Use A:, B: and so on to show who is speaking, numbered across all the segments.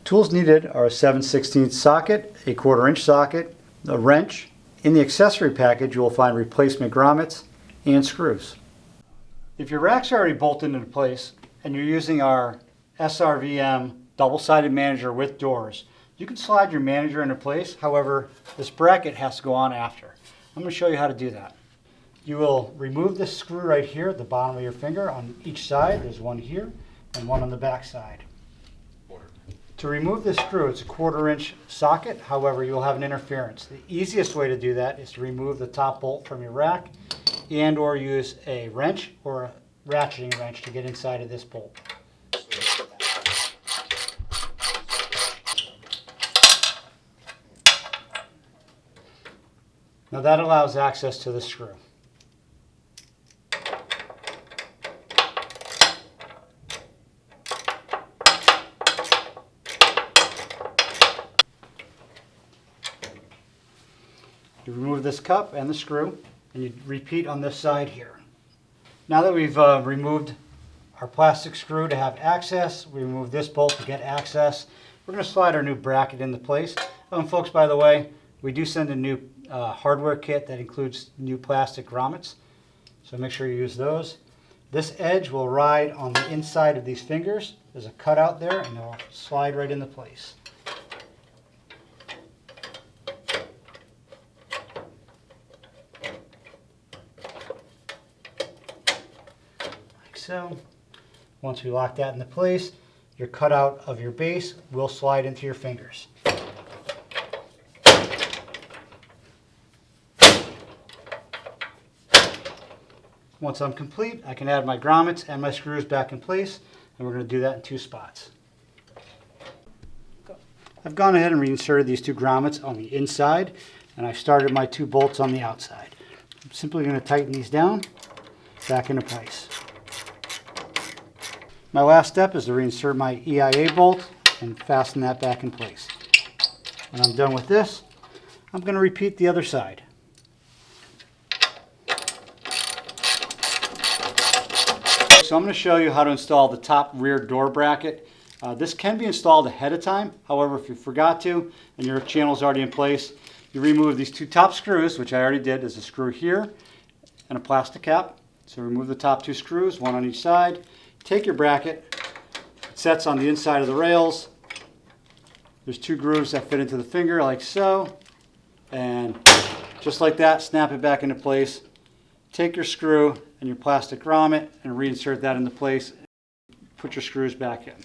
A: Tools needed are a 7/16 socket, a 1/4 inch socket, a wrench. In the accessory package you will find replacement grommets and screws. If your rack's already bolted into place and you're using our SRVM double-sided manager with doors, you can slide your manager into place. However, this bracket has to go on after. I'm going to show you how to do that. You will remove this screw right here at the bottom of your finger on each side. There's one here and one on the back side. To remove this screw, it's a 1/4 inch socket. However, you'll have an interference. The easiest way to do that is to remove the top bolt from your rack and or use a wrench or a ratcheting wrench to get inside of this bolt. Now that allows access to the screw. You remove this cup and the screw, and you repeat on this side here. Now that we've removed our plastic screw to have access, we remove this bolt to get access. We're going to slide our new bracket into place. Folks, by the way, we do send a new hardware kit that includes new plastic grommets, so make sure you use those. This edge will ride on the inside of these fingers. There's a cutout there, and they'll slide right into place. So, once we lock that into place, your cutout of your base will slide into your fingers. Once I'm complete, I can add my grommets and my screws back in place, and we're going to do that in 2 spots. I've gone ahead and reinserted these 2 grommets on the inside, and I started my 2 bolts on the outside. I'm simply going to tighten these down back into place. My last step is to reinsert my EIA bolt and fasten that back in place. When I'm done with this, I'm going to repeat the other side. So I'm going to show you how to install the top rear door bracket. This can be installed ahead of time. However, if you forgot to and your channel is already in place, you remove these 2 top screws, which I already did. There's a screw here and a plastic cap. So remove the top 2 screws, one on each side. Take your bracket, it sets on the inside of the rails. There's 2 grooves that fit into the finger like so, and just like that, snap it back into place. Take your screw and your plastic grommet and reinsert that into place. Put your screws back in,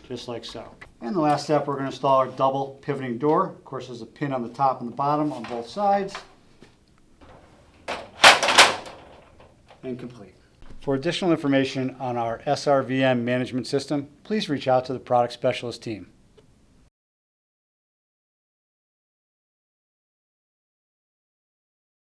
A: just like so. And the last step, we're going to install our double pivoting door. Of course, there's a pin on the top and the bottom on both sides. And complete. For additional information on our SRVM management system, please reach out to the product specialist team.